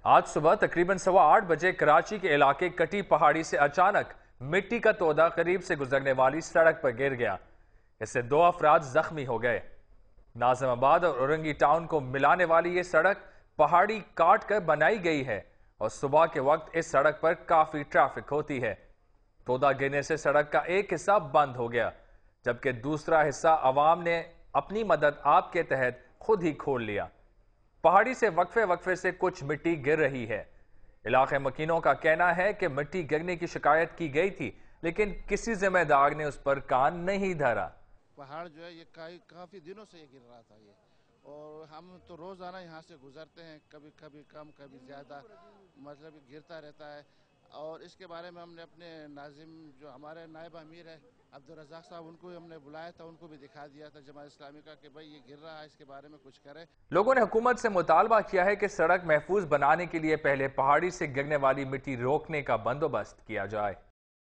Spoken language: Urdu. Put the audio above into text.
آج صبح تقریباً 8:15 بجے کراچی کے علاقے کٹی پہاڑی سے اچانک مٹی کا تودا قریب سے گزرنے والی سڑک پر گر گیا۔ اس سے 2 افراد زخمی ہو گئے۔ ناظم آباد اور اورنگی ٹاؤن کو ملانے والی یہ سڑک پہاڑی کاٹ کر بنائی گئی ہے اور صبح کے وقت اس سڑک پر کافی ٹریفک ہوتی ہے۔ تودا گرنے سے سڑک کا ایک حصہ بند ہو گیا، جبکہ دوسرا حصہ عوام نے اپنی مدد آپ کے تحت خود ہی کھول لیا۔ پہاڑی سے وقفے سے کچھ مٹی گر رہی ہے۔ علاقے مکینوں کا کہنا ہے کہ مٹی گرنے کی شکایت کی گئی تھی، لیکن کسی ذمہ دار نے اس پر کان نہیں دھرا۔ پہاڑ جو ہے یہ کافی دنوں سے یہ گر رہا تھا اور ہم تو روزانہ یہاں سے گزرتے ہیں، کبھی کم کبھی زیادہ مطلب گرتا رہتا ہے۔ اور اس کے بارے میں ہم نے اپنے ناظم جو ہمارے نائب امیر ہے عبدالرزاق صاحب، ان کو ہم نے بلایا تھا، ان کو بھی دکھا دیا تھا جماعت اسلامی کا کہ بھائی یہ گر رہا ہے، اس کے بارے میں کچھ کرے۔ لوگوں نے حکومت سے مطالبہ کیا ہے کہ سڑک محفوظ بنانے کے لیے پہلے پہاڑی سے گرنے والی مٹی روکنے کا بندوبست کیا جائے۔